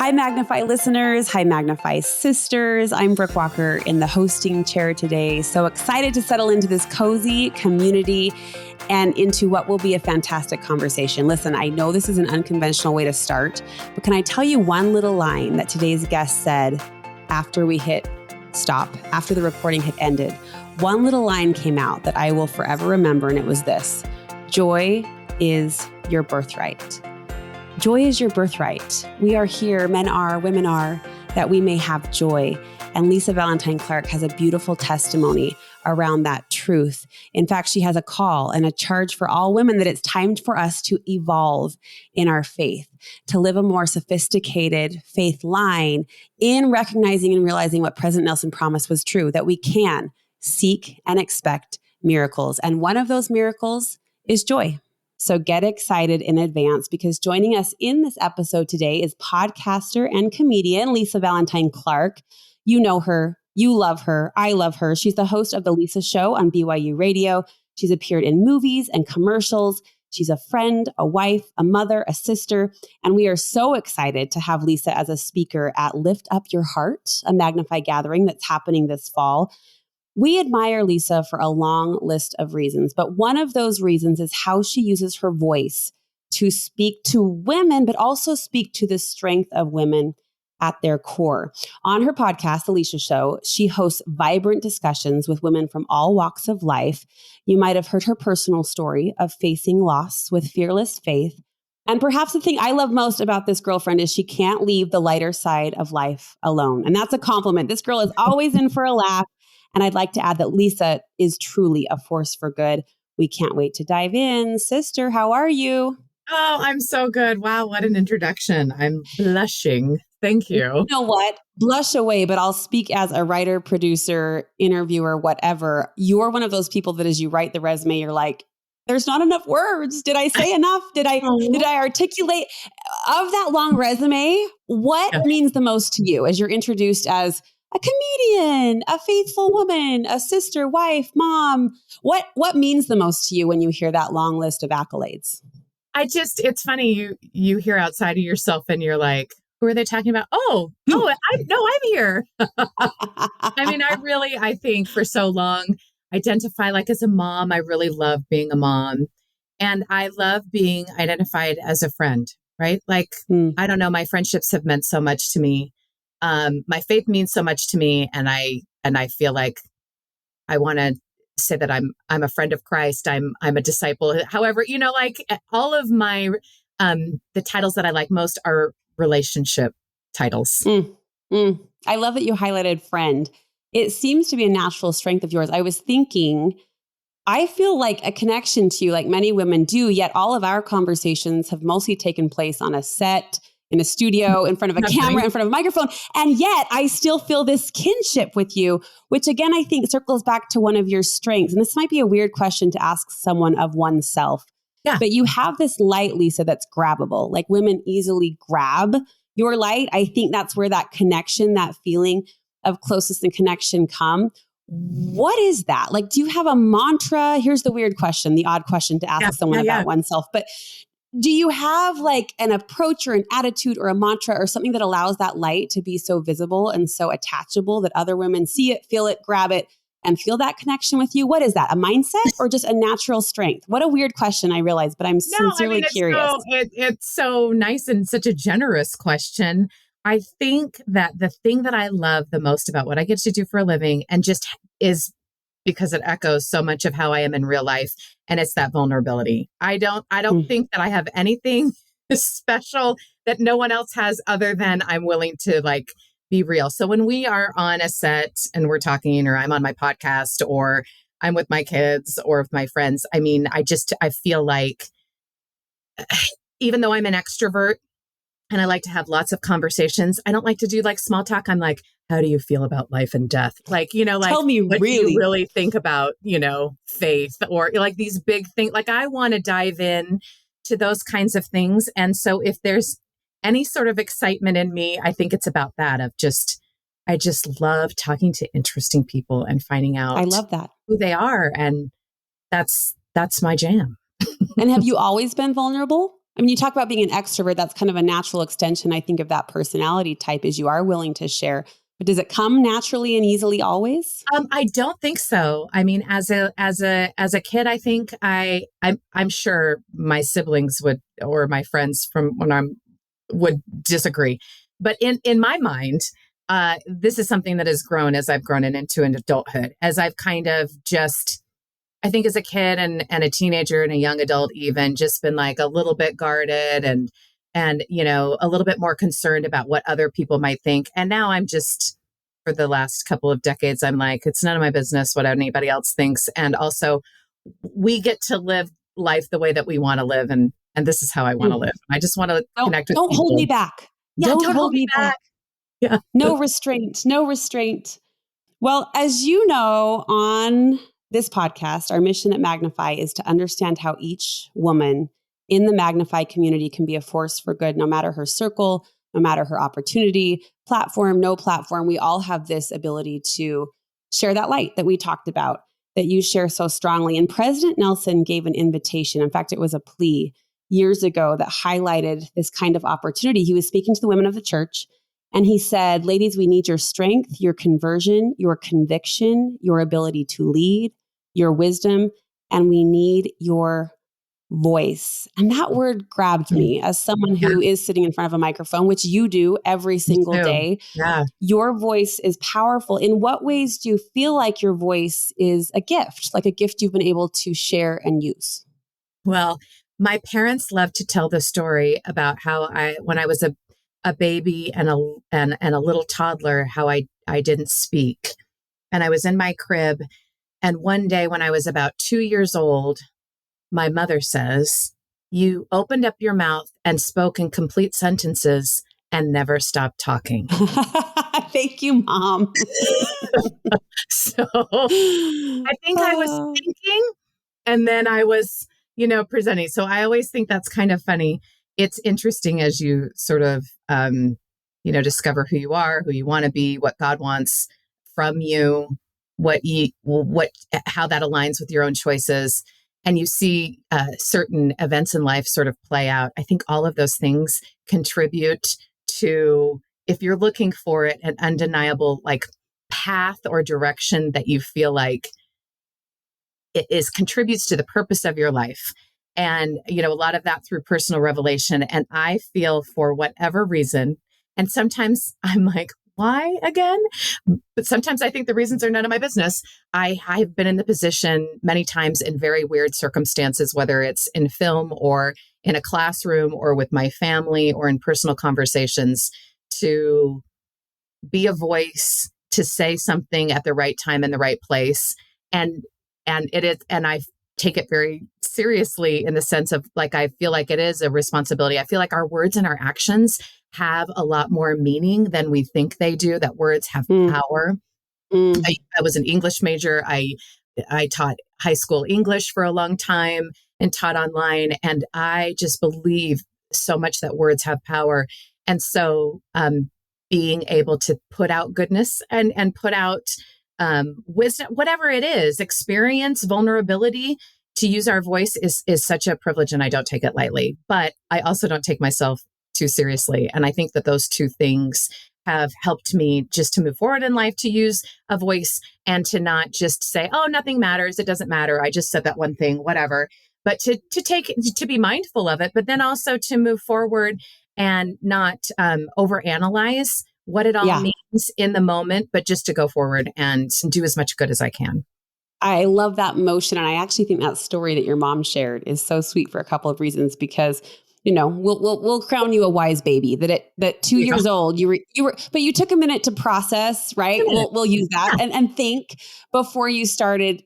Hi, Magnify listeners. Hi, Magnify sisters. I'm Brooke Walker in the hosting chair today. So excited to settle into this cozy community and into what will be a fantastic conversation. Listen, I know this is an unconventional way to start, but can I tell you one little line that today's guest said after we hit stop, after the recording had ended? One little line came out that I will forever remember, and it was this: joy is your birthright. Joy is your birthright. We are here, men are, women are, that we may have joy. And Lisa Valentine Clark has a beautiful testimony around that truth. In fact, she has a call and a charge for all women that it's time for us to evolve in our faith, to live a more sophisticated faith line in recognizing and realizing what President Nelson promised was true, that we can seek and expect miracles. And one of those miracles is joy. So get excited in advance, because joining us in this episode today is podcaster and comedian Lisa Valentine Clark. You know her. You love her. I love her. She's the host of The Lisa Show on BYU Radio. She's appeared in movies and commercials. She's a friend, a wife, a mother, a sister. And we are so excited to have Lisa as a speaker at Lift Up Your Heart, a Magnify Gathering that's happening this fall. We admire Lisa for a long list of reasons, but one of those reasons is how she uses her voice to speak to women, but also speak to the strength of women at their core. On her podcast, The Lisa Show, she hosts vibrant discussions with women from all walks of life. You might have heard her personal story of facing loss with fearless faith. And perhaps the thing I love most about this girlfriend is she can't leave the lighter side of life alone. And that's a compliment. This girl is always in for a laugh. And I'd like to add that Lisa is truly a force for good. We can't wait to dive in. Sister, how are you? Oh, I'm so good. Wow, what an introduction. I'm blushing. Thank you. You know what? Blush away, but I'll speak as a writer, producer, interviewer, whatever. You're one of those people that as you write the resume, you're like, there's not enough words. Did I say enough? Did I articulate? Of that long resume, what means the most to you as you're introduced as a comedian, a faithful woman, a sister, wife, mom? What means the most to you when you hear that long list of accolades? It's funny. You hear outside of yourself and you're like, who are they talking about? I'm here. I mean, I think for so long, identify like as a mom. I really love being a mom, and I love being identified as a friend, right? Like, I don't know, my friendships have meant so much to me. My faith means so much to me, and I feel like I want to say that I'm a friend of Christ. I'm a disciple. However, like all of my the titles that I like most are relationship titles. I love that you highlighted friend. It seems to be a natural strength of yours. I was thinking, I feel like a connection to you, like many women do, yet all of our conversations have mostly taken place on a set, in a studio, in front of a camera, in front of a microphone. And yet I still feel this kinship with you, which again, I think circles back to one of your strengths. And this might be a weird question to ask someone of oneself, but you have this light, Lisa, that's grabbable. Like women easily grab your light. I think that's where that connection, that feeling of closeness and connection come. What is that? Like, do you have a mantra? Here's the weird question, the odd question to ask someone about oneself. But do you have like an approach or an attitude or a mantra or something that allows that light to be so visible and so attachable that other women see it, feel it, grab it, and feel that connection with you? What is that? A mindset or just a natural strength? What a weird question, I realize, but I'm sincerely curious. It's so nice and such a generous question. I think that the thing that I love the most about what I get to do for a living and just is because it echoes so much of how I am in real life. And it's that vulnerability. I don't think that I have anything special that no one else has other than I'm willing to like be real. So when we are on a set and we're talking, or I'm on my podcast, or I'm with my kids or with my friends, I mean, I feel like even though I'm an extrovert and I like to have lots of conversations, I don't like to do like small talk. I'm like, how do you feel about life and death? Like, like, tell me, what really? do you really think about, faith or like these big things? Like, I want to dive in to those kinds of things. And so if there's any sort of excitement in me, I think it's about that I just love talking to interesting people and finding out I love that. who they are. And that's my jam. And have you always been vulnerable? I mean, you talk about being an extrovert. That's kind of a natural extension, I think, of that personality type is you are willing to share. But does it come naturally and easily always? I don't think so. I mean, as a kid, I think I'm sure my siblings would, or my friends from when I'm would disagree. But in my mind, this is something that has grown as I've grown into an adulthood, as I've kind of just, I think as a kid and a teenager and a young adult, even just been like a little bit guarded and, a little bit more concerned about what other people might think. And now I'm just, for the last couple of decades, I'm like, it's none of my business what anybody else thinks. And also we get to live life the way that we want to live. And this is how I want to live. I just want to connect with Don't people. hold me back. Yeah, Don't hold me back. Yeah. No restraint. No restraint. Well, as you know, on this podcast, our mission at Magnify is to understand how each woman in the Magnify community can be a force for good, no matter her circle, no matter her opportunity, platform, no platform. We all have this ability to share that light that we talked about, that you share so strongly. And President Nelson gave an invitation. In fact, it was a plea years ago that highlighted this kind of opportunity. He was speaking to the women of the church. And he said, ladies, we need your strength, your conversion, your conviction, your ability to lead, your wisdom, and we need your voice. And that word grabbed me as someone who is sitting in front of a microphone, which you do every single day. Yeah. Your voice is powerful. In what ways do you feel like your voice is a gift, like a gift you've been able to share and use? Well, my parents love to tell the story about how when I was a baby and a little toddler, how I didn't speak. And I was in my crib. And one day when I was about 2 years old, my mother says, you opened up your mouth and spoke in complete sentences and never stopped talking. Thank you, Mom. So I think I was thinking and then I was, presenting. So I always think that's kind of funny. It's interesting as you sort of, discover who you are, who you want to be, what God wants from you, how that aligns with your own choices. And you see certain events in life sort of play out. I think all of those things contribute to, if you're looking for it, an undeniable like path or direction that you feel like it contributes to the purpose of your life. And, a lot of that through personal revelation. And I feel for whatever reason, and sometimes I'm like, why again? But sometimes I think the reasons are none of my business. I've been in the position many times in very weird circumstances, whether it's in film or in a classroom or with my family or in personal conversations, to be a voice, to say something at the right time in the right place. And I take it very seriously in the sense of like, I feel like it is a responsibility. I feel like our words and our actions have a lot more meaning than we think they do, that words have power. I was an English major. I taught high school English for a long time and taught online. And I just believe so much that words have power. And so being able to put out goodness and put out wisdom, whatever it is, experience, vulnerability, to use our voice is such a privilege, and I don't take it lightly. But I also don't take myself too seriously. And I think that those two things have helped me just to move forward in life, to use a voice and to not just say, oh, nothing matters. It doesn't matter. I just said that one thing, whatever. But to be mindful of it, but then also to move forward and not overanalyze what it all means in the moment, but just to go forward and do as much good as I can. I love that motion. And I actually think that story that your mom shared is so sweet for a couple of reasons, because we'll crown you a wise baby that 2 years old, you were, but you took a minute to process, right? We'll use that and think before you started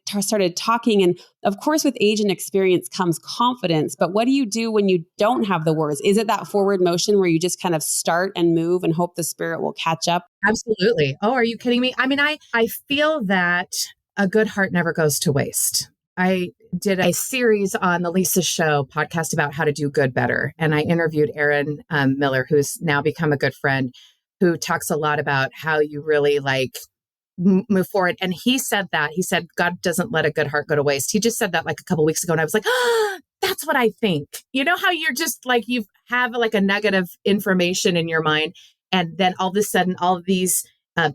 talking. And of course, with age and experience comes confidence. But what do you do when you don't have the words? Is it that forward motion where you just kind of start and move and hope the spirit will catch up? Absolutely. Oh, are you kidding me? I mean, I feel that a good heart never goes to waste. I did a series on the Lisa Show podcast about how to do good better. And I interviewed Aaron Miller, who's now become a good friend, who talks a lot about how you really move forward. And he said, God doesn't let a good heart go to waste. He just said that like a couple of weeks ago. And I was like, that's that's what I think. You know how you're just like, you have like a nugget of information in your mind, and then all of a sudden, all of these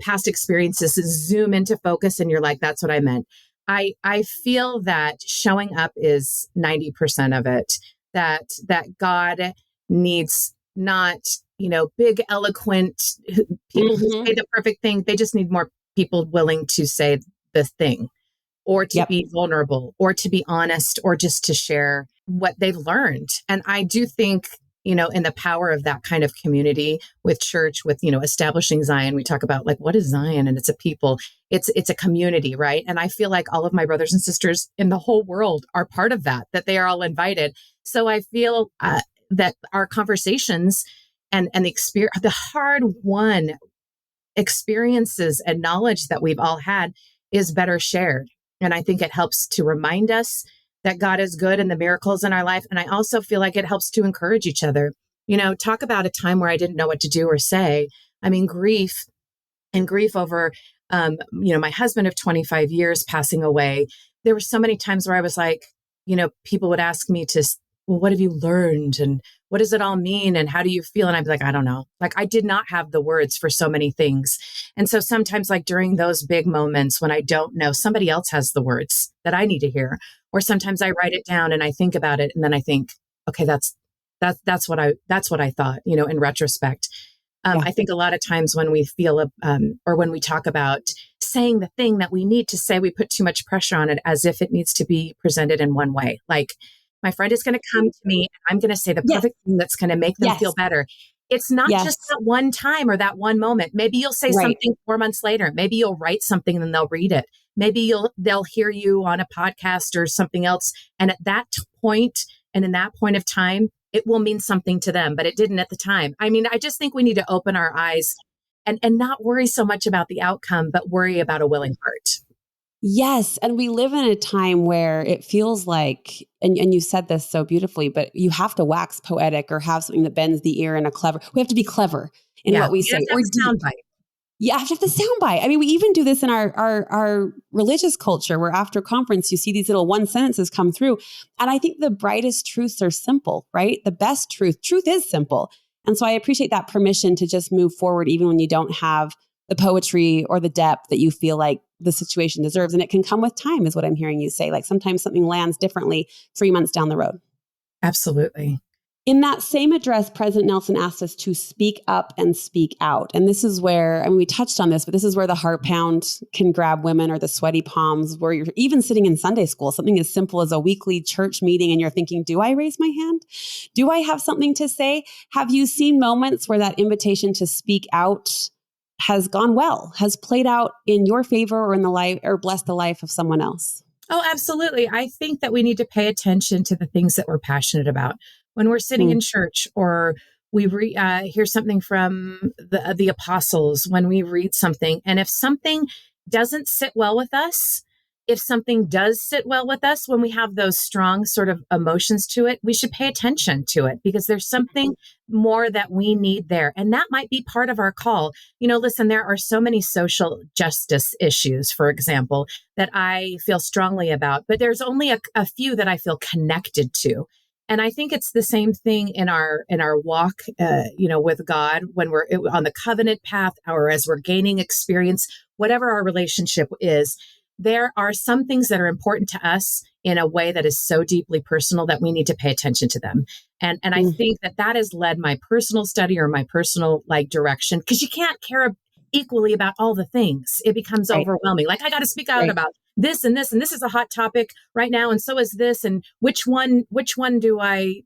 past experiences zoom into focus, and you're like, that's what I meant. I feel that showing up is 90% of it. That God needs not, big, eloquent people who Mm-hmm. say the perfect thing. They just need more people willing to say the thing, or to Yep. be vulnerable, or to be honest, or just to share what they've learned. And I do think, in the power of that kind of community with church, with, establishing Zion, we talk about like, what is Zion? And it's a people, it's a community, right? And I feel like all of my brothers and sisters in the whole world are part of that they are all invited. So I feel that our conversations and the experience, the hard won experiences and knowledge that we've all had is better shared. And I think it helps to remind us that God is good and the miracles in our life. And I also feel like it helps to encourage each other. Talk about a time where I didn't know what to do or say. I mean, grief over, my husband of 25 years passing away. There were so many times where I was like, people would ask me well, what have you learned? And what does it all mean? And how do you feel? And I'd be like, I don't know. Like, I did not have the words for so many things. And so sometimes, like during those big moments when I don't know, somebody else has the words that I need to hear. Or sometimes I write it down and I think about it. And then I think, okay, that's what I thought, in retrospect. Yeah. I think a lot of times when we feel, or when we talk about saying the thing that we need to say, we put too much pressure on it as if it needs to be presented in one way. Like, my friend is going to come to me, and I'm going to say the perfect thing that's going to make them feel better. It's not just that one time or that one moment. Maybe you'll say something 4 months later. Maybe you'll write something and then they'll read it. Maybe they'll hear you on a podcast or something else. And at that point, and in that point of time, it will mean something to them, but it didn't at the time. I mean, I just think we need to open our eyes and not worry so much about the outcome, but worry about a willing heart. Yes. And we live in a time where it feels like, and you said this so beautifully, but you have to wax poetic or have something that bends the ear in we have to be clever in what we say. Or soundbite. You have to have the soundbite. I mean, we even do this in our religious culture, where after conference, you see these little one sentences come through. And I think the brightest truths are simple, right? The best truth is simple. And so I appreciate that permission to just move forward, even when you don't have the poetry or the depth that you feel like the situation deserves. And it can come with time, is what I'm hearing you say. Like, sometimes something lands differently 3 months down the road. Absolutely. In that same address, President Nelson asked us to speak up and speak out. And this is where, I mean, we touched on this, but this is where the heart pound can grab women, or the sweaty palms, where you're even sitting in Sunday school, something as simple as a weekly church meeting, and you're thinking, do I raise my hand? Do I have something to say? Have you seen moments where that invitation to speak out has gone well, has played out in your favor or in the life, or blessed the life of someone else? Oh, absolutely. I think that we need to pay attention to the things that we're passionate about. When we're sitting in church, or we hear something from the apostles, when we read something, and if something doesn't sit well with us, if something does sit well with us, when we have those strong sort of emotions to it, we should pay attention to it, because there's something more that we need there. And that might be part of our call. Listen, there are so many social justice issues, for example, that I feel strongly about, but there's only a few that I feel connected to. And I think it's the same thing in our walk, with God, when we're on the covenant path, or as we're gaining experience, whatever our relationship is. There are some things that are important to us in a way that is so deeply personal that we need to pay attention to them. And I think that has led my personal study, or my personal direction, because you can't care equally about all the things. It becomes overwhelming. Like, I got to speak out about this and this, and this is a hot topic right now, and so is this, and which one do I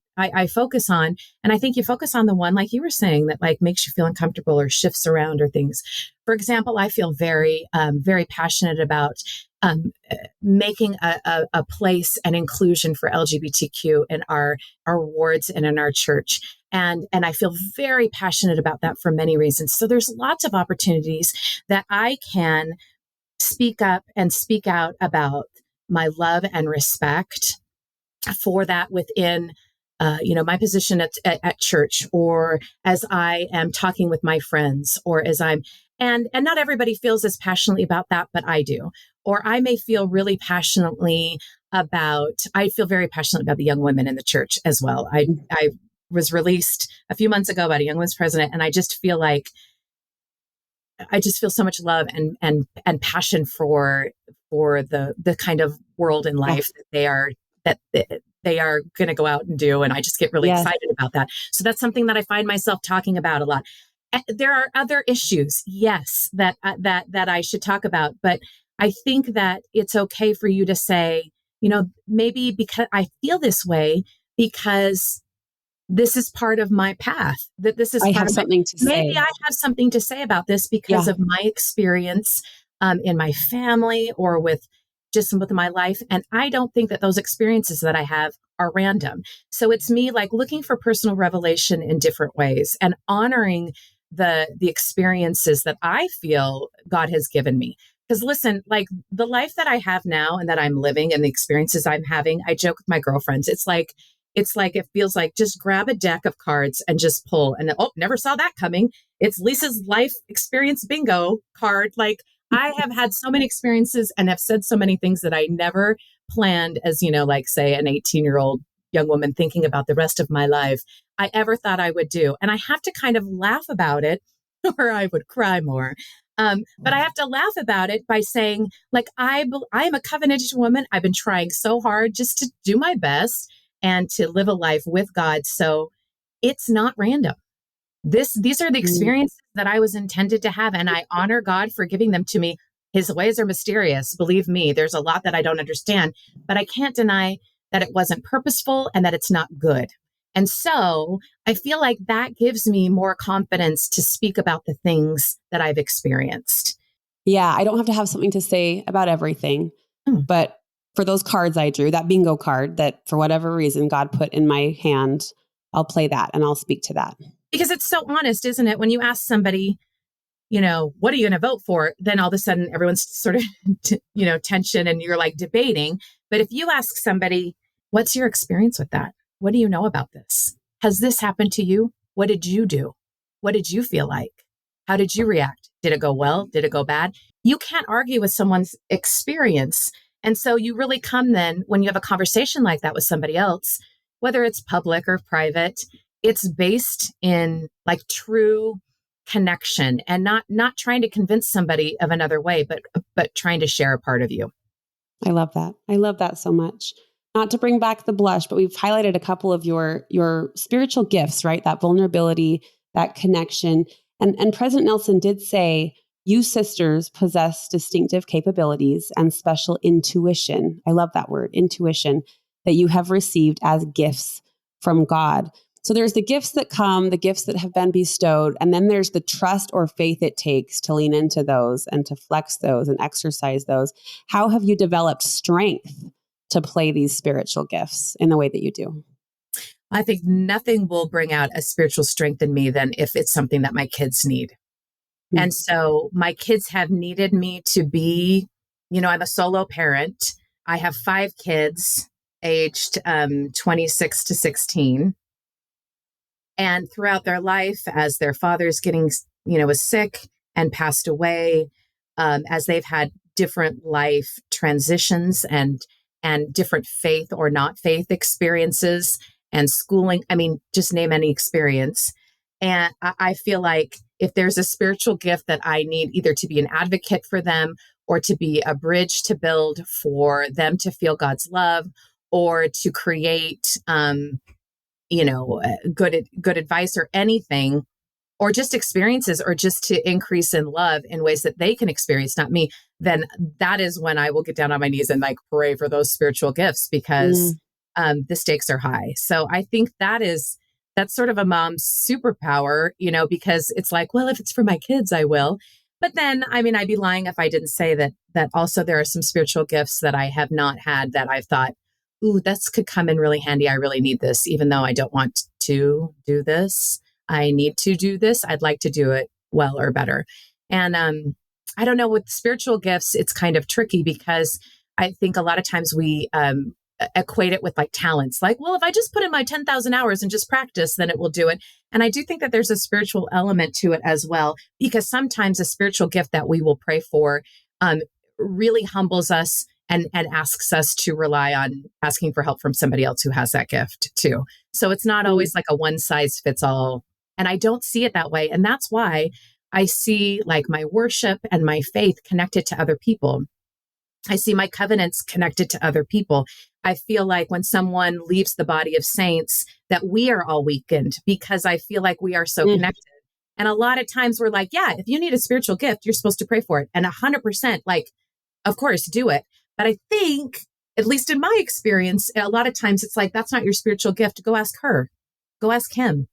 focus on? And I think you focus on the one, like you were saying, that makes you feel uncomfortable or shifts around or things. For example, I feel very, very passionate about making a place and inclusion for LGBTQ in our wards and in our church. And I feel very passionate about that for many reasons. So there's lots of opportunities that I can speak up and speak out about my love and respect for that within my position at church, or as I am talking with my friends, or as and not everybody feels as passionately about that, but I do. Or I may feel really passionately I feel very passionate about the young women in the church as well. I was released a few months ago about a young women's president, and I just feel so much love and passion for the kind of world and life that they are going to go out and do. And I just get really excited about that. So that's something that I find myself talking about a lot. There are other issues, yes, that I should talk about, but I think that it's okay for you to say, maybe because I feel this way because this is part of my path, that this is I part have of something to say. Maybe I have something to say about this because of my experience in my family or with my life. And I don't think that those experiences that I have are random. So it's me like looking for personal revelation in different ways and honoring the experiences that I feel God has given me. Because listen, like the life that I have now and that I'm living and the experiences I'm having, I joke with my girlfriends. It's like it feels like just grab a deck of cards and just pull. And never saw that coming. It's Lisa's life experience bingo card. Like I have had so many experiences and have said so many things that I never planned as, like say an 18-year-old young woman thinking about the rest of my life, I ever thought I would do. And I have to kind of laugh about it or I would cry more. But I have to laugh about it by saying, like, I am a covenanted woman. I've been trying so hard just to do my best and to live a life with God. So it's not random. These are the experiences that I was intended to have. And I honor God for giving them to me. His ways are mysterious. Believe me, there's a lot that I don't understand, but I can't deny that it wasn't purposeful and that it's not good. And so I feel like that gives me more confidence to speak about the things that I've experienced. Yeah, I don't have to have something to say about everything, but for those cards I drew, that bingo card that for whatever reason God put in my hand, I'll play that and I'll speak to that. Because it's so honest, isn't it? When you ask somebody, what are you going to vote for? Then all of a sudden everyone's sort of, tension and you're like debating. But if you ask somebody, what's your experience with that? What do you know about this? Has this happened to you? What did you do? What did you feel like? How did you react? Did it go well? Did it go bad? You can't argue with someone's experience. And so you really come then when you have a conversation like that with somebody else, whether it's public or private, it's based in like true connection and not trying to convince somebody of another way, but trying to share a part of you. I love that. I love that so much. Not to bring back the blush, but we've highlighted a couple of your spiritual gifts, right? That vulnerability, that connection. And President Nelson did say, you sisters possess distinctive capabilities and special intuition. I love that word, intuition, that you have received as gifts from God. So there's the gifts that come, the gifts that have been bestowed, and then there's the trust or faith it takes to lean into those and to flex those and exercise those. How have you developed strength to play these spiritual gifts in the way that you do? I think nothing will bring out a spiritual strength in me than if it's something that my kids need. Mm-hmm. And so my kids have needed me to be, I'm a solo parent. I have 5 kids aged 26 to 16. And throughout their life, as their father's was sick and passed away, as they've had different life transitions and different faith or not faith experiences and schooling, just name any experience. And I feel like if there's a spiritual gift that I need either to be an advocate for them or to be a bridge to build for them to feel God's love or to create, good advice or anything, or just experiences, or just to increase in love in ways that they can experience, not me, then that is when I will get down on my knees and like pray for those spiritual gifts because the stakes are high. So I think that's sort of a mom's superpower, because it's like, well, if it's for my kids, I will. But then, I'd be lying if I didn't say that also there are some spiritual gifts that I have not had that I've thought, ooh, this could come in really handy. I really need this, even though I don't want to do this. I need to do this. I'd like to do it well or better. And I don't know, with spiritual gifts, it's kind of tricky because I think a lot of times we equate it with like talents. Like, well, if I just put in my 10,000 hours and just practice, then it will do it. And I do think that there's a spiritual element to it as well, because sometimes a spiritual gift that we will pray for really humbles us and asks us to rely on asking for help from somebody else who has that gift too. So it's not always like a one size fits all. And I don't see it that way. And that's why I see like my worship and my faith connected to other people. I see my covenants connected to other people. I feel like when someone leaves the body of saints, that we are all weakened because I feel like we are so connected. And a lot of times we're like, yeah, if you need a spiritual gift, you're supposed to pray for it. And 100%, like, of course, do it. But I think, at least in my experience, a lot of times it's like, that's not your spiritual gift. Go ask her. Go ask him.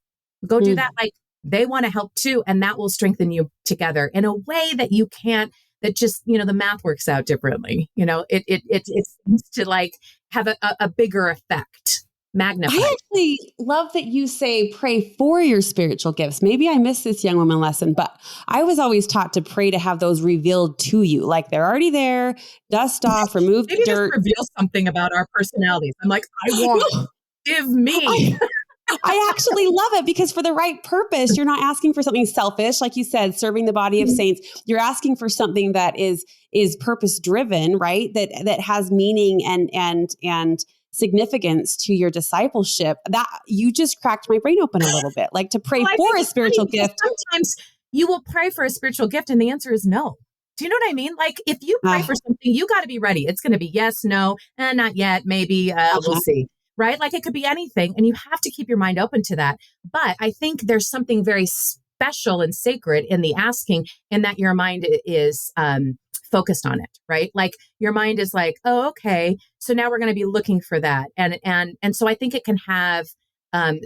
Go do that. Like, they want to help too. And that will strengthen you together in a way that you can't, that just, the math works out differently. It seems to like have a bigger effect. Magnify. I actually love that you say pray for your spiritual gifts. Maybe I missed this young woman lesson, but I was always taught to pray to have those revealed to you. Like they're already there, dust off, remove the dirt. Just reveal something about our personalities. I'm like, I want, give me. I actually love it because for the right purpose, you're not asking for something selfish. Like you said, serving the body of saints, you're asking for something that is purpose driven, right? That has meaning and significance to your discipleship. That you just cracked my brain open a little bit, like to pray for a spiritual gift. Sometimes you will pray for a spiritual gift and the answer is no. Do you know what I mean? Like if you pray for something, you got to be ready. It's going to be yes, no, not yet, maybe, we'll see. Right? Like it could be anything and you have to keep your mind open to that. But I think there's something very special and sacred in the asking in that your mind is focused on it, right? Like your mind is like, oh, okay. So now we're going to be looking for that. And so I think it can have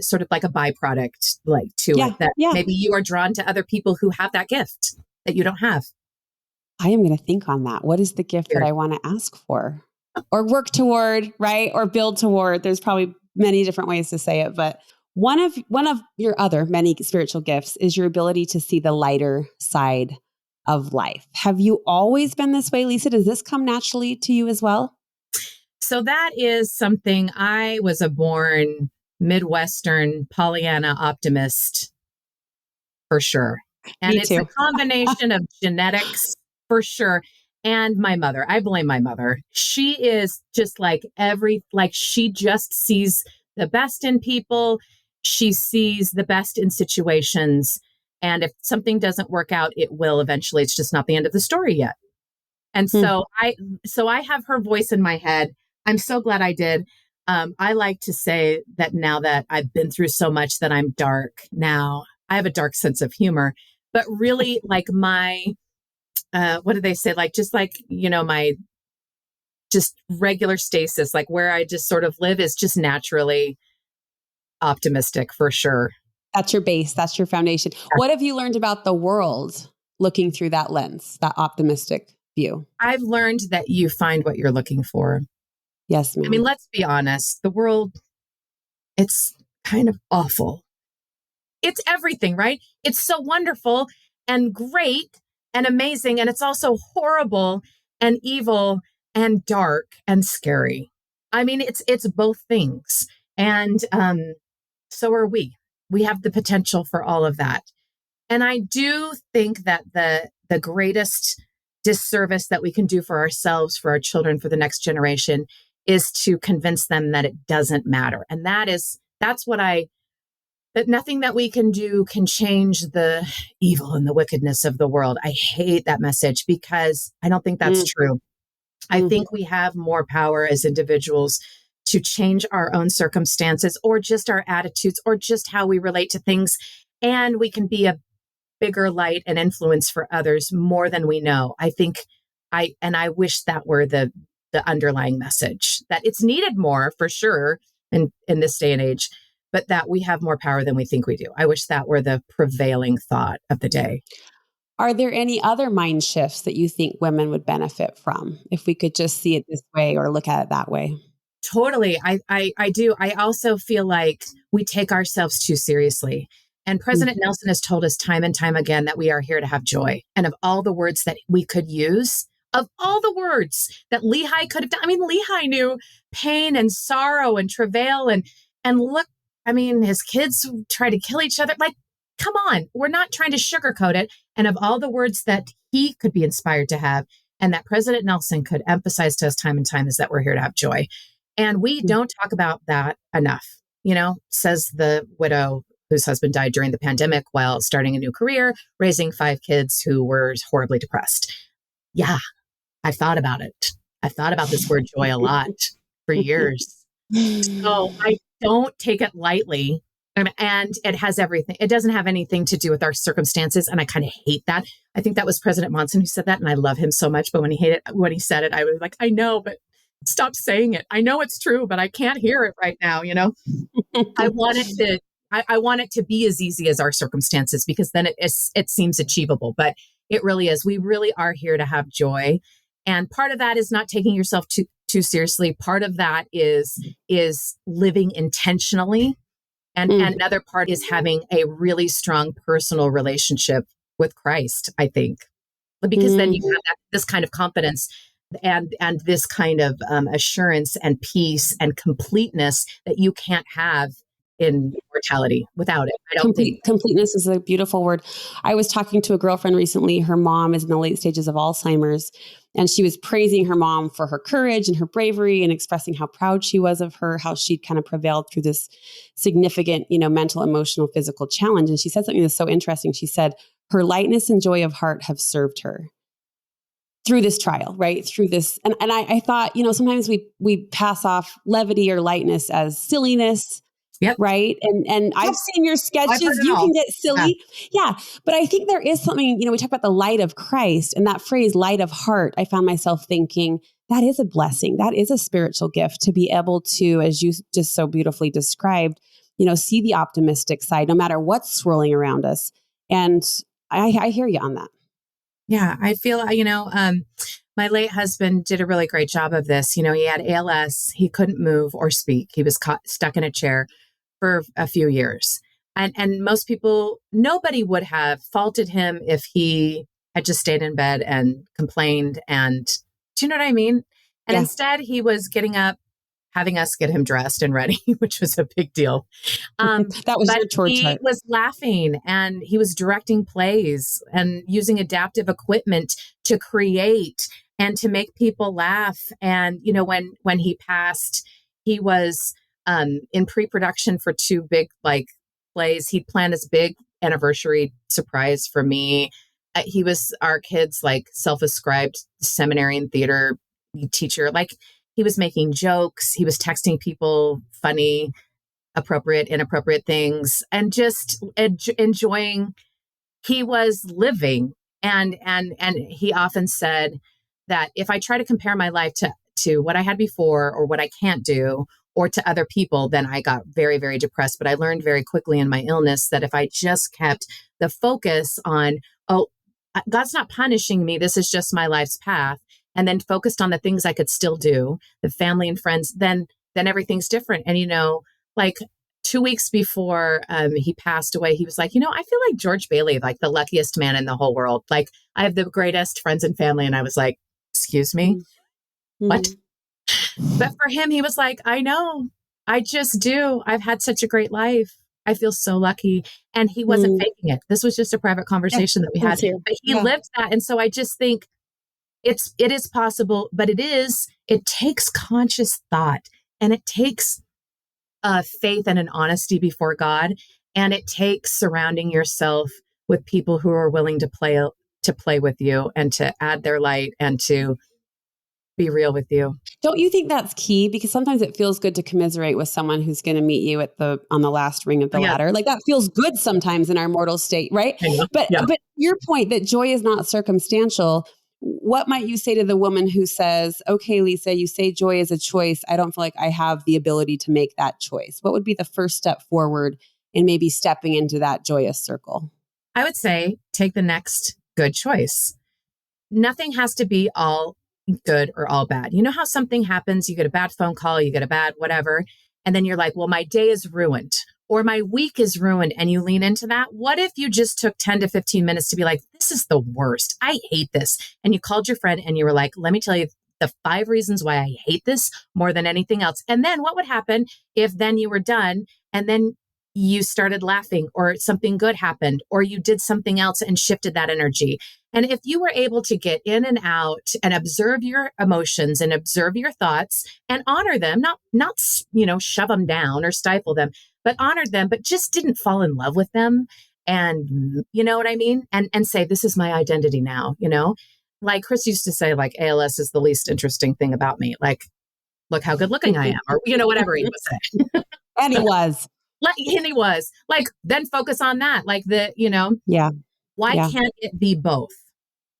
sort of like a byproduct like to it that maybe you are drawn to other people who have that gift that you don't have. I am going to think on that. What is the gift that I want to ask for or work toward, right? Or build toward? There's probably many different ways to say it, but one of your other many spiritual gifts is your ability to see the lighter side of life. Have you always been this way, Lisa? Does this come naturally to you as well? So that is something. I was a born Midwestern Pollyanna optimist for sure. And it's a combination of genetics for sure. And my mother, I blame my mother. She is just like she just sees the best in people. She sees the best in situations. And if something doesn't work out, it will eventually. It's just not the end of the story yet. And so I have her voice in my head. I'm so glad I did. I like to say that now that I've been through so much that I'm dark now, I have a dark sense of humor, but really like my, what do they say? Like, just like, my just regular stasis, like where I just sort of live is just naturally optimistic for sure. That's your base. That's your foundation. What have you learned about the world looking through that lens, that optimistic view? I've learned that you find what you're looking for. Yes, ma'am. I mean, let's be honest. The world, it's kind of awful. It's everything, right? It's so wonderful and great and amazing. And it's also horrible and evil and dark and scary. I mean, it's both things. And so are we. We have the potential for all of that. And I do think that the greatest disservice that we can do for ourselves, for our children, for the next generation is to convince them that it doesn't matter. And that nothing that we can do can change the evil and the wickedness of the world. I hate that message because I don't think that's true. I think we have more power as individuals to change our own circumstances or just our attitudes or just how we relate to things. And we can be a bigger light and influence for others more than we know. I think I wish that were the underlying message, that it's needed more for sure in this day and age, but that we have more power than we think we do. I wish that were the prevailing thought of the day. Are there any other mind shifts that you think women would benefit from if we could just see it this way or look at it that way? Totally. I do. I also feel like we take ourselves too seriously. And President Nelson has told us time and time again that we are here to have joy. And of all the words that we could use, of all the words that Lehi could have done, I mean, Lehi knew pain and sorrow and travail and look, I mean, his kids try to kill each other. Like, come on, we're not trying to sugarcoat it. And of all the words that he could be inspired to have, and that President Nelson could emphasize to us time and time is that we're here to have joy. And we don't talk about that enough, says the widow whose husband died during the pandemic while starting a new career, raising 5 kids who were horribly depressed. Yeah, I've thought about it. I've thought about this word joy a lot for years. So I don't take it lightly. And it has everything. It doesn't have anything to do with our circumstances. And I kind of hate that. I think that was President Monson who said that. And I love him so much. But when he said it, I was like, I know, but stop saying it. I know it's true, but I can't hear it right now. I want it to be as easy as our circumstances, because then it seems achievable, but it really is. We really are here to have joy. And part of that is not taking yourself too seriously. Part of that is living intentionally. And another part is having a really strong personal relationship with Christ, I think, because then you have this kind of confidence and this kind of assurance and peace and completeness that you can't have in mortality without it. I don't think completeness is a beautiful word. I was talking to a girlfriend recently. Her mom is in the late stages of Alzheimer's, and she was praising her mom for her courage and her bravery and expressing how proud she was of her, how she'd kind of prevailed through this significant, mental, emotional, physical challenge. And she said something that's so interesting. She said, her lightness and joy of heart have served her through this trial, right? Through this. And I thought, sometimes we pass off levity or lightness as silliness. Yep. Right. And I've seen your sketches. You can get silly. Yeah. But I think there is something, we talk about the light of Christ, and that phrase, light of heart. I found myself thinking that is a blessing. That is a spiritual gift to be able to, as you just so beautifully described, see the optimistic side, no matter what's swirling around us. And I hear you on that. Yeah. I feel, my late husband did a really great job of this. He had ALS. He couldn't move or speak. He was stuck in a chair for a few years. And most people, nobody would have faulted him if he had just stayed in bed and complained. And do you know what I mean? And instead he was getting up, having us get him dressed and ready, which was a big deal. That was your chore chart. He was laughing, and he was directing plays and using adaptive equipment to create and to make people laugh. And, when he passed, he was in pre-production for 2 big plays. He'd planned this big anniversary surprise for me. He was our kid's self-ascribed seminary and theater teacher. He was making jokes. He was texting people funny, appropriate, inappropriate things, and just enjoying. He was living. And he often said that if I try to compare my life to what I had before or what I can't do or to other people, then I got very, very depressed. But I learned very quickly in my illness that if I just kept the focus on, God's not punishing me, this is just my life's path, and then focused on the things I could still do, the family and friends, then everything's different. And, 2 weeks before he passed away, he was like, I feel like George Bailey, the luckiest man in the whole world. I have the greatest friends and family. And I was like, excuse me, what? But for him, he was like, I know, I just do. I've had such a great life. I feel so lucky. And he wasn't faking it. This was just a private conversation that we had, but he lived that. And so I just think it is possible, but it takes conscious thought, and it takes faith and an honesty before God. And it takes surrounding yourself with people who are willing to play with you and to add their light and to be real with you. Don't you think that's key? Because sometimes it feels good to commiserate with someone who's going to meet you on the last ring of the ladder. That feels good sometimes in our mortal state, right? But your point that joy is not circumstantial. What might you say to the woman who says, okay, Lisa, you say joy is a choice. I don't feel like I have the ability to make that choice. What would be the first step forward in maybe stepping into that joyous circle? I would say take the next good choice. Nothing has to be all good or all bad. You know how something happens, you get a bad phone call, you get a bad whatever, and then you're like, well, my day is ruined or my week is ruined, and you lean into that. What if you just took 10 to 15 minutes to be like, this is the worst. I hate this. And you called your friend and you were like, let me tell you the 5 reasons why I hate this more than anything else. And then what would happen if then you were done and then you started laughing, or something good happened, or you did something else and shifted that energy. And if you were able to get in and out and observe your emotions and observe your thoughts and honor them, not shove them down or stifle them, but honored them, but just didn't fall in love with them. And you know what I mean? And say, this is my identity now, like Chris used to say, like, ALS is the least interesting thing about me. Like, look how good looking I am, or, whatever he was saying. And he was. And he was like, then focus on that. Like Yeah. Why Yeah. can't it be both?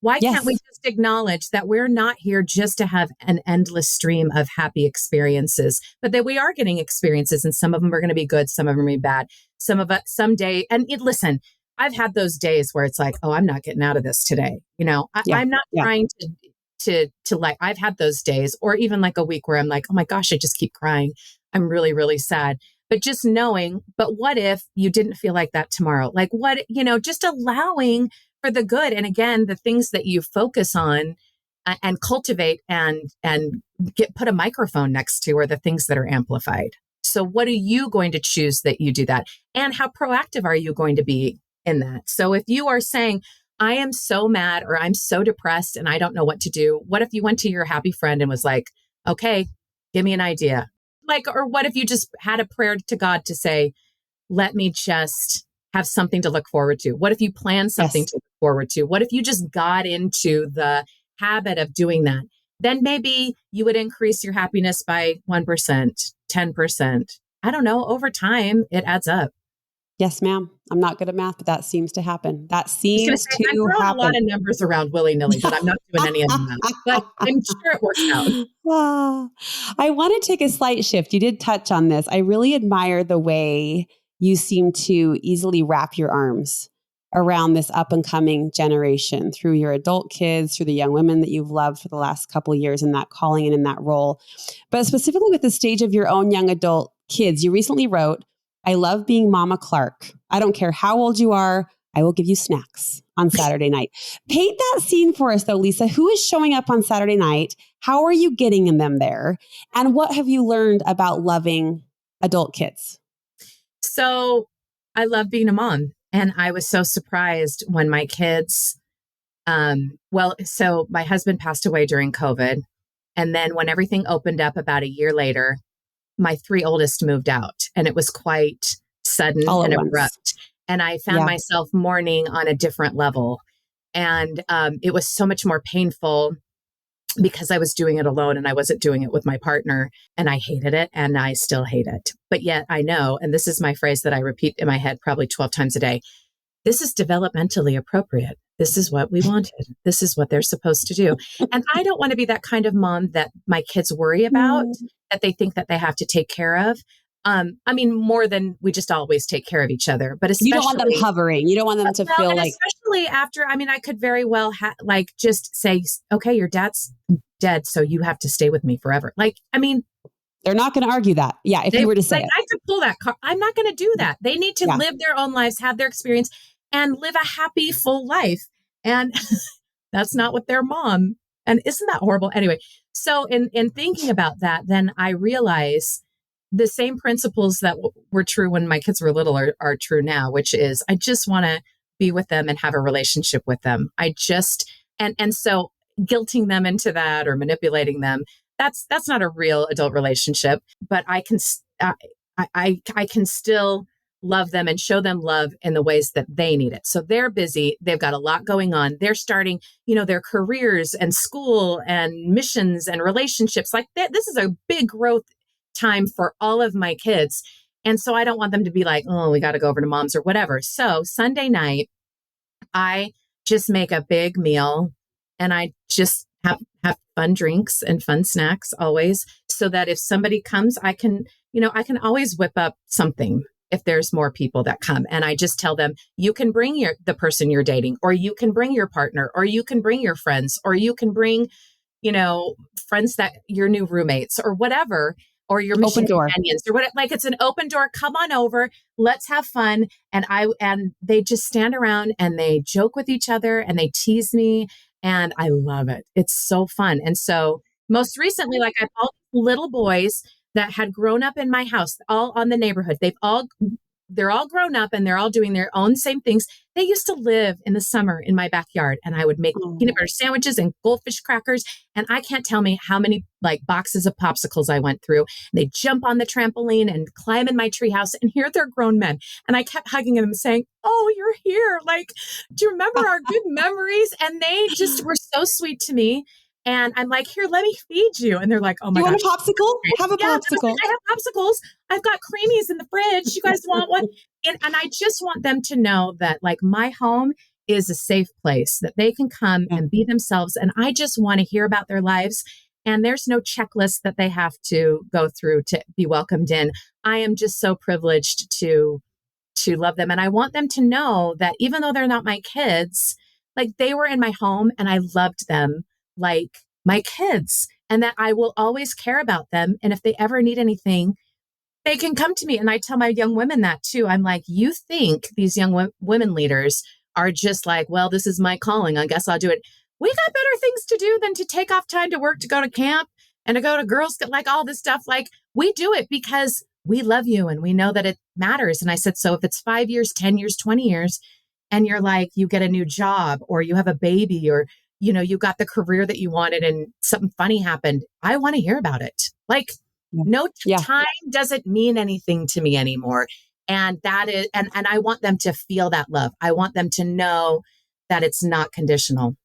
Why can't we just acknowledge that we're not here just to have an endless stream of happy experiences, but that we are getting experiences, and some of them are going to be good, some of them are going to be bad, some of it someday. And listen, I've had those days where it's like, oh, I'm not getting out of this today. I'm not trying to like, I've had those days, or even like a week where I'm like, oh my gosh, I just keep crying. I'm really, really sad. But just knowing, but what if you didn't feel like that tomorrow? Like what, just allowing for the good. And again, the things that you focus on and cultivate and put a microphone next to are the things that are amplified. So what are you going to choose that you do that? And how proactive are you going to be in that? So if you are saying, I am so mad, or I'm so depressed and I don't know what to do, what if you went to your happy friend and was like, okay, give me an idea? Like, or what if you just had a prayer to God to say, let me just have something to look forward to? What if you plan something to look forward to? What if you just got into the habit of doing that? Then maybe you would increase your happiness by 1%, 10%. I don't know. Over time, it adds up. Yes, ma'am. I'm not good at math, but that seems to happen. That seems to I'm throwing happen. a lot of numbers around willy-nilly, but I'm not doing any of them. But I'm sure it works out. I want to take a slight shift. You did touch on this. I really admire the way you seem to easily wrap your arms around this up and coming generation through your adult kids, through the young women that you've loved for the last couple of years in that calling and in that role. But specifically with the stage of your own young adult kids, you recently wrote, I love being Mama Clark. I don't care how old you are. I will give you snacks on Saturday night. Paint that scene for us though, Lisa. Who is showing up on Saturday night? How are you getting them there? And what have you learned about loving adult kids? So I love being a mom. And I was so surprised when my kids, so my husband passed away during COVID. And then when everything opened up about a year later, my 3 oldest moved out, and it was quite sudden and abrupt. And I found myself mourning on a different level. And it was so much more painful because I was doing it alone and I wasn't doing it with my partner, and I hated it and I still hate it. But yet I know, and this is my phrase that I repeat in my head probably 12 times a day, this is developmentally appropriate. This is what we wanted. This is what they're supposed to do. And I don't want to be that kind of mom that my kids worry about, that they think that they have to take care of. I mean, more than we just always take care of each other, but especially, you don't want them hovering. You don't want them to feel like, especially after, I could very well just say, okay, your dad's dead, so you have to stay with me forever. They're not going to argue that. Yeah. If you were to say it. I could pull that car. I'm not going to do that. They need to live their own lives, have their experience, and live a happy, full life. And that's not what their mom. And isn't that horrible? Anyway, so in thinking about that, then I realize the same principles that were true when my kids were little are true now, which is I just want to be with them and have a relationship with them. And so guilting them into that or manipulating them, that's not a real adult relationship, but I can still love them and show them love in the ways that they need it. So they're busy. They've got a lot going on. They're starting, their careers and school and missions and relationships like that. This is a big growth time for all of my kids. And so I don't want them to be like, oh, we got to go over to mom's or whatever. So Sunday night, I just make a big meal and I just have fun drinks and fun snacks always, so that if somebody comes, I can always whip up something if there's more people that come. And I just tell them, you can bring the person you're dating, or you can bring your partner, or you can bring your friends, or you can bring, friends that your new roommates or whatever, or your mission companions or what. Like, it's an open door. Come on over. Let's have fun. And they just stand around and they joke with each other and they tease me. And I love it. It's so fun. And so most recently, I have all little boys that had grown up in my house, all on the neighborhood. They've all they're all grown up and they're all doing their own same things. They used to live in the summer in my backyard, and I would make peanut butter sandwiches and goldfish crackers. And I can't tell me how many like boxes of popsicles I went through. They jump on the trampoline and climb in my treehouse, and here they're grown men. And I kept hugging them saying, "Oh, you're here. Like, do you remember our good memories?" And they just were so sweet to me. And I'm like, "Here, let me feed you." And they're like, "Oh my You gosh." want a popsicle? Have a Yeah, popsicle. I have popsicles. I've got creamies in the fridge. You guys want one? And I just want them to know that like my home is a safe place, that they can come Yeah. and be themselves. And I just want to hear about their lives. And there's no checklist that they have to go through to be welcomed in. I am just so privileged to love them. And I want them to know that even though they're not my kids, like they were in my home and I loved them like my kids, and that I will always care about them. And if they ever need anything, they can come to me. And I tell my young women that too. I'm like, you think these young women leaders are just like, well, this is my calling, I guess I'll do it. We got better things to do than to take off time to work, to go to camp and to go to girls, like all this stuff. Like we do it because we love you and we know that it matters. And I said, so if it's 5 years, 10 years, 20 years, and you're like, you get a new job or you have a baby or, you know, you got the career that you wanted and something funny happened, I want to hear about it. Like no Yeah. time doesn't mean anything to me anymore. And that is, and I want them to feel that love. I want them to know that it's not conditional.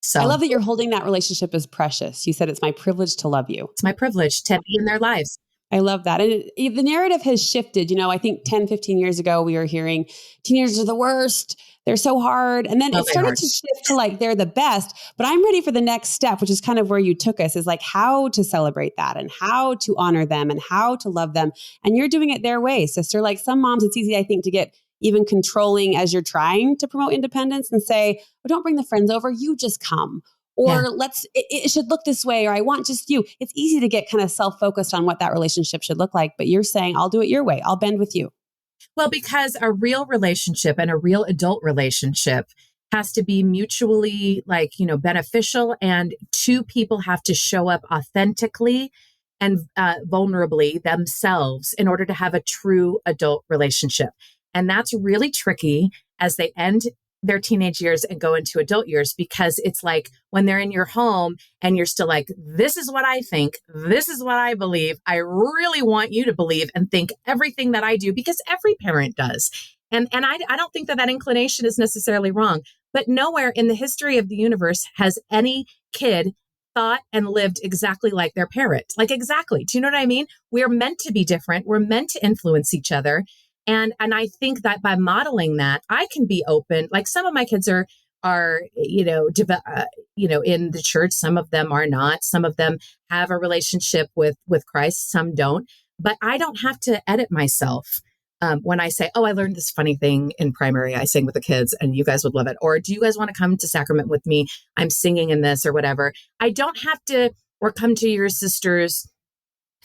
So I love that you're holding that relationship as precious. You said it's my privilege to love you. it's my privilege to be in their lives. I love that. And the narrative has shifted. You know, I think 10, 15 years ago, we were hearing teenagers are the worst. They're so hard. And then it started to shift to like, they're the best. But I'm ready for the next step, which is kind of where you took us, is like how to celebrate that and how to honor them and how to love them. And you're doing it their way, sister. Like some moms, it's easy, I think, to get even controlling as you're trying to promote independence and say, oh, don't bring the friends over. You just come. Or it should look this way, or I want just you. It's easy to get kind of self-focused on what that relationship should look like. But you're saying, I'll do it your way. I'll bend with you. Well, because a real relationship and a real adult relationship has to be mutually like, you know, beneficial, and two people have to show up authentically and vulnerably themselves in order to have a true adult relationship. And that's really tricky as they end their teenage years and go into adult years, because it's like when they're in your home and you're still like, this is what I think, this is what I believe. I really want you to believe and think everything that I do, because every parent does. And I don't think that that inclination is necessarily wrong, but nowhere in the history of the universe has any kid thought and lived exactly like their parent. Like exactly. Do you know what I mean? We're meant to be different. We're meant to influence each other. And I think that by modeling that, I can be open. Like some of my kids are in the church. Some of them are not. Some of them have a relationship with Christ. Some don't. But I don't have to edit myself when I say, "Oh, I learned this funny thing in primary. I sang with the kids, and you guys would love it." Or, "Do you guys want to come to sacrament with me? I'm singing in this," or whatever. I don't have to, or come to your sister's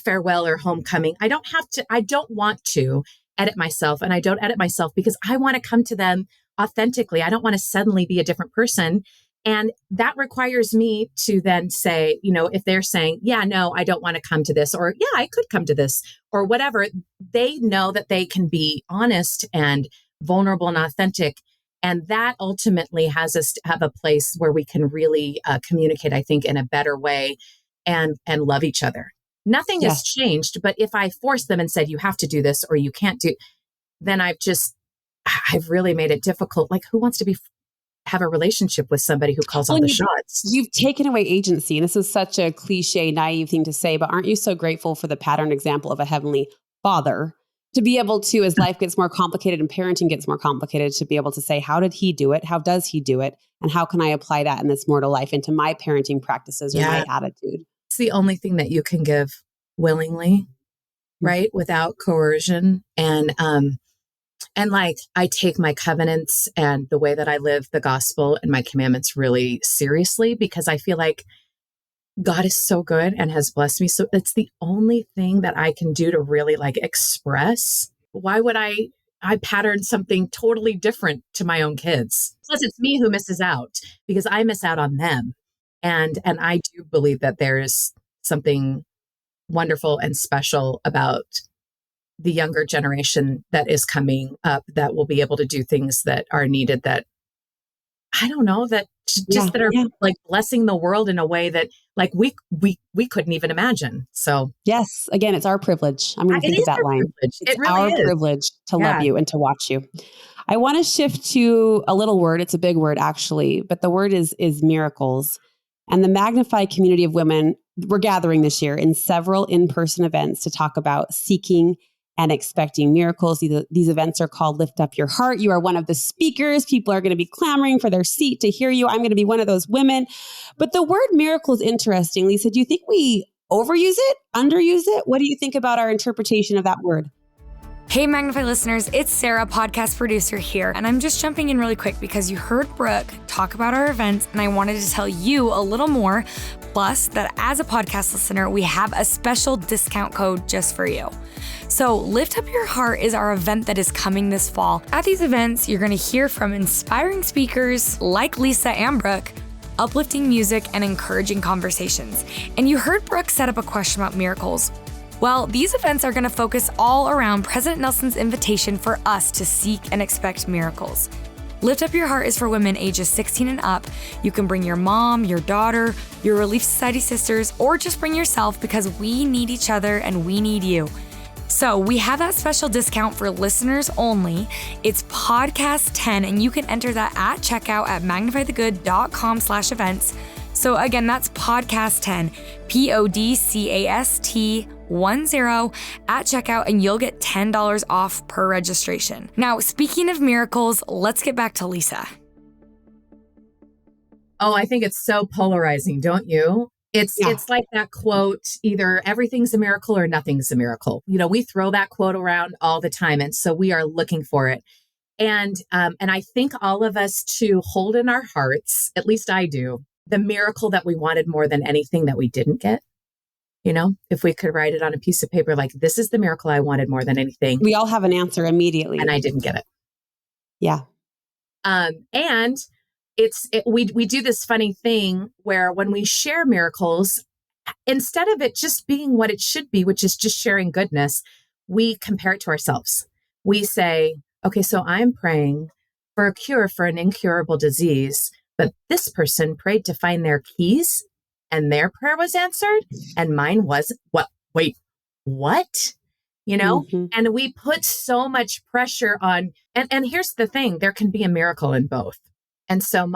farewell or homecoming. I don't have to. I don't want to edit myself, and I don't edit myself because I want to come to them authentically. I don't want to suddenly be a different person. And that requires me to then say, you know, if they're saying, yeah, no, I don't want to come to this, or yeah, I could come to this, or whatever, they know that they can be honest and vulnerable and authentic. And that ultimately has us to have a place where we can really communicate, I think, in a better way and love each other. Nothing has changed, but if I force them and said, you have to do this or you can't do, then I've really made it difficult. Like, who wants to have a relationship with somebody who calls all the shots? You've taken away agency. And this is such a cliche, naive thing to say, but aren't you so grateful for the pattern example of a heavenly father to be able to, as life gets more complicated and parenting gets more complicated, to be able to say, how did he do it? How does he do it? And how can I apply that in this mortal life into my parenting practices or my attitude? It's the only thing that you can give willingly, right? Without coercion. And like, I take my covenants and the way that I live the gospel and my commandments really seriously, because I feel like God is so good and has blessed me. So it's the only thing that I can do to really like express. Why would I pattern something totally different to my own kids? Plus it's me who misses out because I miss out on them. And I do believe that there is something wonderful and special about the younger generation that is coming up that will be able to do things that are needed, that I don't know, that just that are like blessing the world in a way that like we couldn't even imagine. So yes, again, it's our privilege. I'm going to think of that line. Privilege. It's It really our is. privilege to love you and to watch you. I want to shift to a little word. It's a big word actually, but the word is miracles. And the Magnify community of women, we're gathering this year in several in-person events to talk about seeking and expecting miracles. These events are called Lift Up Your Heart. You are one of the speakers. People are going to be clamoring for their seat to hear you. I'm going to be one of those women. But the word miracle is interesting. Lisa, do you think we overuse it, underuse it? What do you think about our interpretation of that word? Hey, Magnify listeners, it's Sarah, podcast producer here, and I'm just jumping in really quick because you heard Brooke talk about our events, and I wanted to tell you a little more, plus that as a podcast listener, we have a special discount code just for you. So Lift Up Your Heart is our event that is coming this fall. At these events, you're going to hear from inspiring speakers like Lisa and Brooke, uplifting music, and encouraging conversations. And you heard Brooke set up a question about miracles. Well, these events are going to focus all around President Nelson's invitation for us to seek and expect miracles. Lift Up Your Heart is for women ages 16 and up. You can bring your mom, your daughter, your Relief Society sisters, or just bring yourself because we need each other and we need you. So we have that special discount for listeners only. It's podcast 10, and you can enter that at checkout at magnifythegood.com/events. So again, that's podcast 10, PODCAST 10 at checkout, and you'll get $10 off per registration. Now, speaking of miracles, let's get back to Lisa. Oh, I think it's so polarizing, don't you? It's like that quote, either everything's a miracle or nothing's a miracle. You know, we throw that quote around all the time. And so we are looking for it. And I think all of us to hold in our hearts, at least I do, the miracle that we wanted more than anything that we didn't get. You know, if we could write it on a piece of paper, like, this is the miracle I wanted more than anything. We all have an answer immediately. And I didn't get it. Yeah. And we do this funny thing where when we share miracles, instead of it just being what it should be, which is just sharing goodness, we compare it to ourselves. We say, okay, so I'm praying for a cure for an incurable disease, but this person prayed to find their keys and their prayer was answered and mine wasn't. What? Wait, what? You know? Mm-hmm. And we put so much pressure on, and here's the thing, there can be a miracle in both. And so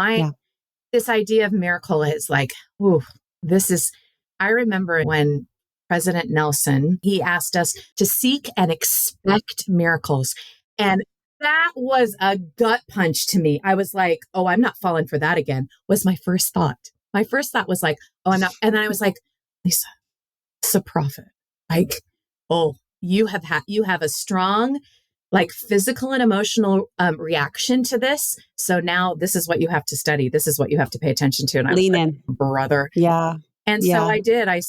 this idea of miracle is like, ooh, I remember when President Nelson, he asked us to seek and expect miracles. And that was a gut punch to me. I was like, oh, I'm not falling for that again, was my first thought. My first thought was like, oh, I'm not. And then I was like, Lisa, it's a prophet. Like, oh, you have a strong, like, physical and emotional reaction to this. So now this is what you have to study. This is what you have to pay attention to. And I lean was like, in, brother. Yeah. And so I did. I'm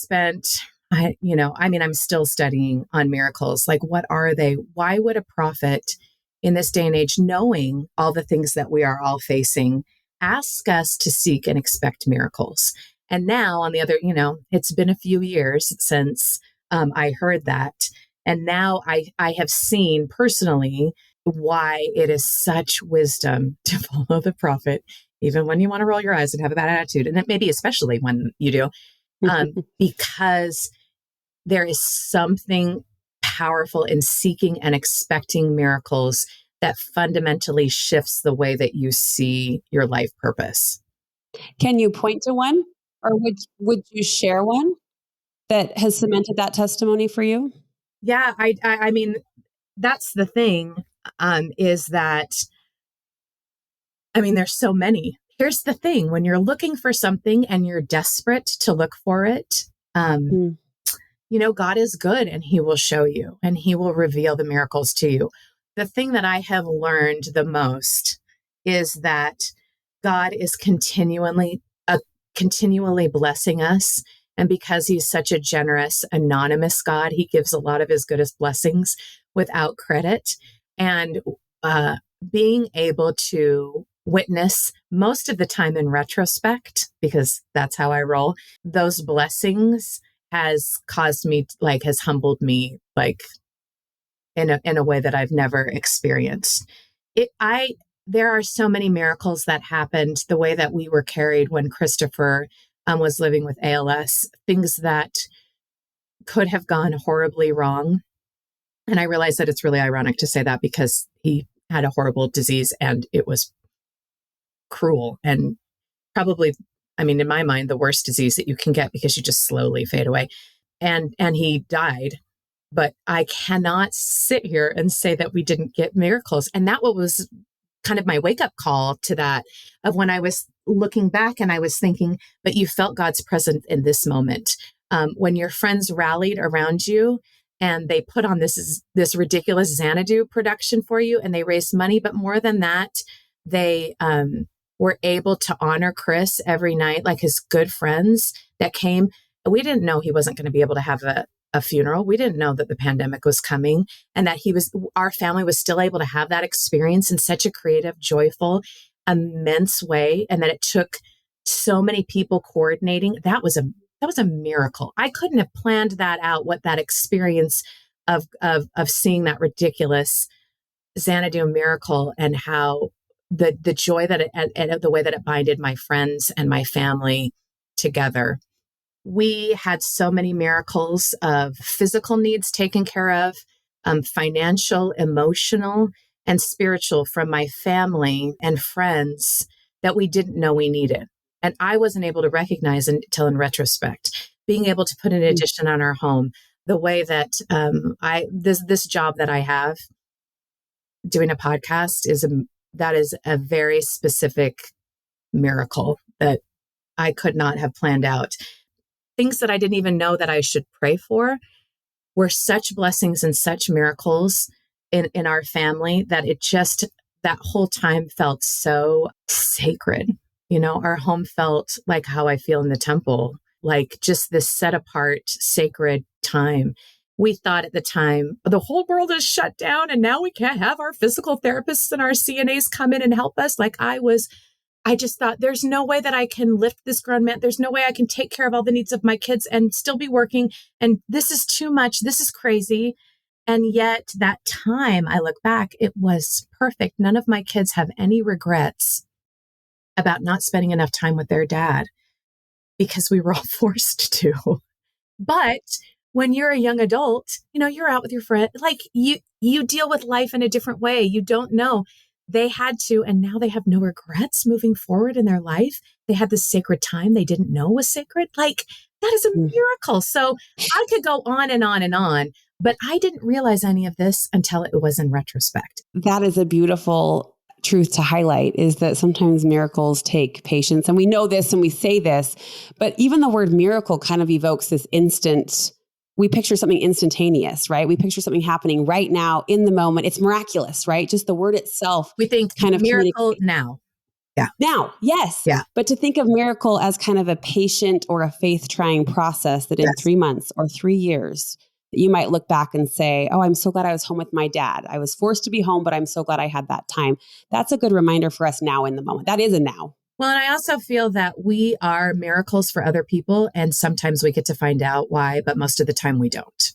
still studying on miracles. Like, what are they? Why would a prophet in this day and age, knowing all the things that we are all facing, ask us to seek and expect miracles? And now on the other, it's been a few years since I heard that. And now I have seen personally why it is such wisdom to follow the prophet, even when you want to roll your eyes and have a bad attitude. And it maybe especially when you do, because there is something powerful in seeking and expecting miracles that fundamentally shifts the way that you see your life purpose. Can you point to one, or would you share one that has cemented that testimony for you? Yeah, I mean, that's the thing, is that, I mean, there's so many. Here's the thing, when you're looking for something and you're desperate to look for it, God is good and he will show you and he will reveal the miracles to you. The thing that I have learned the most is that God is continually blessing us. And because he's such a generous, anonymous God, he gives a lot of his goodest blessings without credit. And being able to witness most of the time in retrospect, because that's how I roll, those blessings has caused me, has humbled me, in a way that I've never experienced. There are so many miracles that happened the way that we were carried when Christopher was living with ALS, things that could have gone horribly wrong. And I realize that it's really ironic to say that because he had a horrible disease and it was cruel and probably, I mean, in my mind, the worst disease that you can get because you just slowly fade away. And he died. But I cannot sit here and say that we didn't get miracles. And that was kind of my wake up call to that, of when I was looking back and I was thinking, but you felt God's presence in this moment. When your friends rallied around you and they put on this ridiculous Xanadu production for you and they raised money. But more than that, they were able to honor Chris every night, like his good friends that came. We didn't know he wasn't going to be able to have a funeral. We didn't know that the pandemic was coming and that our family was still able to have that experience in such a creative, joyful, immense way. And that it took so many people coordinating. That was a miracle. I couldn't have planned that out, what that experience of seeing that ridiculous Xanadu miracle and how the joy that and the way that it binded my friends and my family together. We had so many miracles of physical needs taken care of, financial, emotional, and spiritual from my family and friends that we didn't know we needed. And I wasn't able to recognize until in retrospect, being able to put an addition on our home, the way that this job that I have, doing a podcast, is a very specific miracle that I could not have planned out. Things that I didn't even know that I should pray for were such blessings and such miracles in our family that that whole time felt so sacred. You know, our home felt like how I feel in the temple, like just this set apart, sacred time. We thought at the time, the whole world is shut down and now we can't have our physical therapists and our CNAs come in and help us. I just thought, there's no way that I can lift this grown man. There's no way I can take care of all the needs of my kids and still be working. And this is too much. This is crazy. And yet that time, I look back, it was perfect. None of my kids have any regrets about not spending enough time with their dad because we were all forced to. But when you're a young adult, you know, you're out with your friend, like you deal with life in a different way. You don't know. They had to, and now they have no regrets moving forward in their life. They had this sacred time they didn't know was sacred. Like, that is a miracle. So I could go on and on and on, but I didn't realize any of this until it was in retrospect. That is a beautiful truth to highlight, is that sometimes miracles take patience. And we know this and we say this, but even the word miracle kind of evokes this instant. We picture something instantaneous, right? We picture something happening right now in the moment. It's miraculous, right? Just the word itself. We think kind of miracle now. Yeah. Now, yes. Yeah. But to think of miracle as kind of a patient or a faith trying process that in 3 months or 3 years, you might look back and say, oh, I'm so glad I was home with my dad. I was forced to be home, but I'm so glad I had that time. That's a good reminder for us now in the moment. That is a now. Well, and I also feel that we are miracles for other people. And sometimes we get to find out why, but most of the time we don't.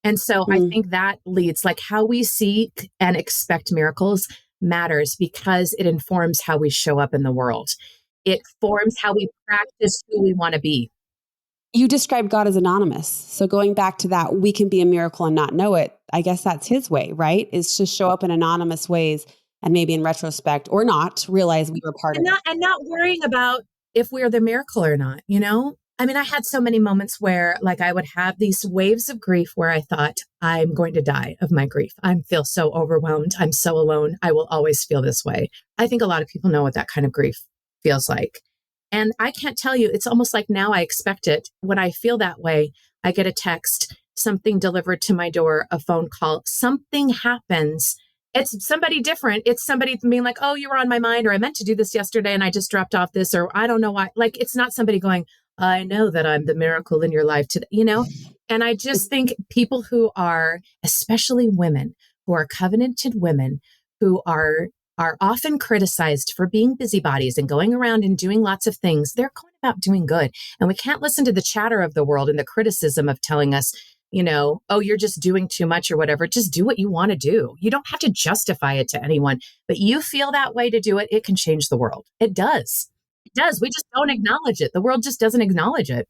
And so I think that leads, like, how we seek and expect miracles matters because it informs how we show up in the world. It forms how we practice who we want to be. You described God as anonymous. So going back to that, we can be a miracle and not know it. I guess that's his way, right? Is to show up in anonymous ways. And maybe in retrospect or not, realize we were part of it. And not worrying about if we're the miracle or not, you know? I mean, I had so many moments where, like, I would have these waves of grief where I thought, I'm going to die of my grief. I feel so overwhelmed. I'm so alone. I will always feel this way. I think a lot of people know what that kind of grief feels like. And I can't tell you, it's almost like now I expect it. When I feel that way, I get a text, something delivered to my door, a phone call, something happens. It's somebody different. It's somebody being like, oh, you were on my mind, or I meant to do this yesterday and I just dropped off this, or I don't know why. Like, it's not somebody going, I know that I'm the miracle in your life today, you know? And I just think people who are, especially women, who are covenanted women, who are often criticized for being busybodies and going around and doing lots of things, they're going about doing good. And we can't listen to the chatter of the world and the criticism of telling us oh, you're just doing too much or whatever. Just do what you want to do. You don't have to justify it to anyone, but you feel that way to do it. It can change the world. It does. It does. We just don't acknowledge it. The world just doesn't acknowledge it.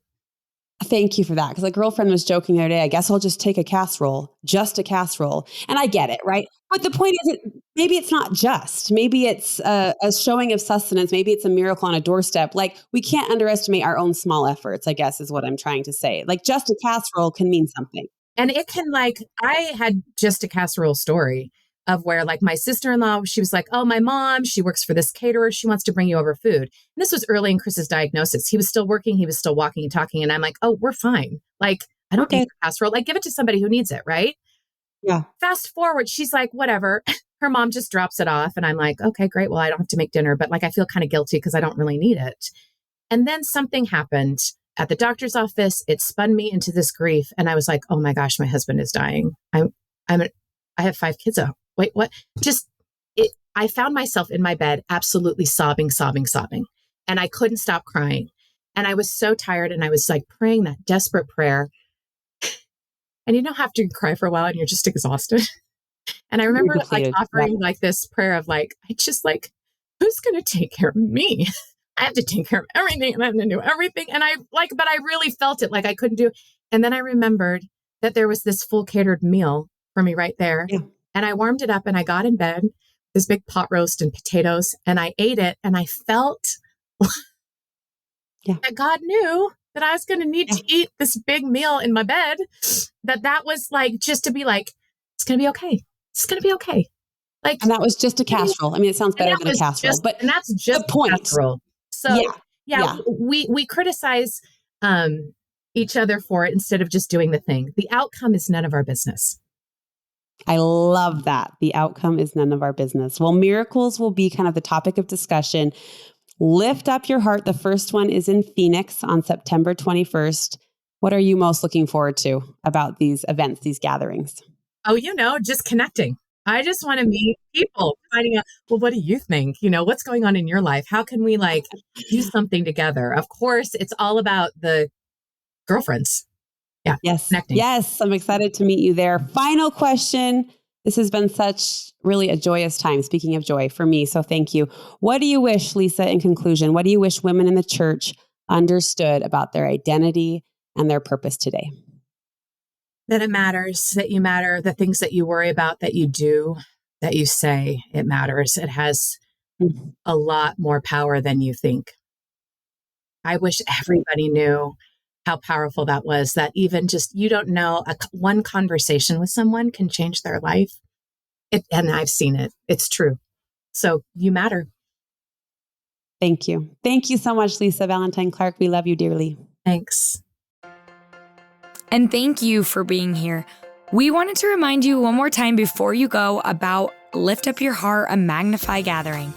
Thank you for that. Because a girlfriend was joking the other day, I guess I'll just take a casserole, just a casserole. And I get it, right? But the point is, maybe it's not just. Maybe it's a showing of sustenance. Maybe it's a miracle on a doorstep. Like, we can't underestimate our own small efforts, I guess is what I'm trying to say. Like, just a casserole can mean something. And it can, I had just a casserole story of where my sister-in-law, she was like, oh, my mom, she works for this caterer. She wants to bring you over food. And this was early in Chris's diagnosis. He was still working. He was still walking and talking. And I'm like, oh, we're fine. I don't need a casserole. Give it to somebody who needs it. Right. Yeah. Fast forward. She's like, whatever. Her mom just drops it off. And I'm like, okay, great. Well, I don't have to make dinner, but I feel kind of guilty because I don't really need it. And then something happened at the doctor's office. It spun me into this grief. And I was like, oh my gosh, my husband is dying. I have 5 kids. Wait, what? I found myself in my bed, absolutely sobbing. And I couldn't stop crying. And I was so tired. And I was praying that desperate prayer. And after you cry for a while and you're just exhausted. And I remember offering this prayer of who's going to take care of me? I have to take care of everything and I have to do everything. And but I really felt it I couldn't do. And then I remembered that there was this full catered meal for me right there. Yeah. And I warmed it up and I got in bed, this big pot roast and potatoes, and I ate it. And I felt that God knew that I was going to need to eat this big meal in my bed, that was just to be it's going to be okay. It's going to be okay. And that was just a casserole. I mean, it sounds better than a casserole, and that's just the point. Casserole. So we criticize each other for it instead of just doing the thing. The outcome is none of our business. I love that. The outcome is none of our business. Well, miracles will be kind of the topic of discussion. Lift Up Your Heart. The first one is in Phoenix on September 21st. What are you most looking forward to about these events, these gatherings? Oh, just connecting. I just want to meet people, finding out, well, what do you think? What's going on in your life? How can we do something together? Of course, it's all about the girlfriends. Yeah. Yes. Connecting. Yes. I'm excited to meet you there. Final question. This has been such really a joyous time, speaking of joy for me. So thank you. What do you wish, Lisa, in conclusion, what do you wish women in the church understood about their identity and their purpose today? That it matters, that you matter, the things that you worry about, that you do, that you say, it matters. It has a lot more power than you think. I wish everybody knew how powerful that was, that even just, you don't know, one conversation with someone can change their life. And I've seen it. It's true. So you matter. Thank you. Thank you so much, Lisa Valentine Clark. We love you dearly. Thanks. And thank you for being here. We wanted to remind you one more time before you go about Lift Up Your Heart, a Magnify Gathering.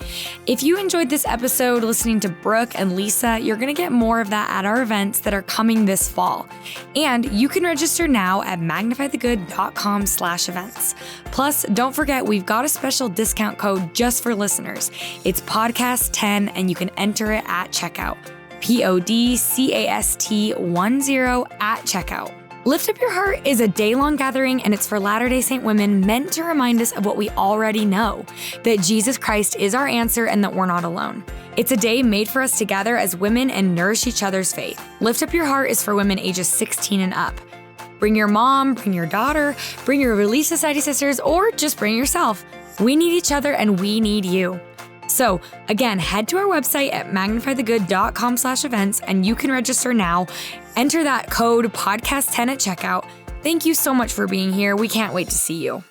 If you enjoyed this episode listening to Brooke and Lisa, you're going to get more of that at our events that are coming this fall. And you can register now at magnifythegood.com/events. Plus, don't forget, we've got a special discount code just for listeners. It's podcast10 and you can enter it at checkout. PODCAST10 at checkout. Lift Up Your Heart is a day-long gathering, and it's for Latter-day Saint women meant to remind us of what we already know, that Jesus Christ is our answer and that we're not alone. It's a day made for us to gather as women and nourish each other's faith. Lift Up Your Heart is for women ages 16 and up. Bring your mom, bring your daughter, bring your Relief Society sisters, or just bring yourself. We need each other and we need you. So again, head to our website at magnifythegood.com/events and you can register now. Enter that code podcast10 at checkout. Thank you so much for being here. We can't wait to see you.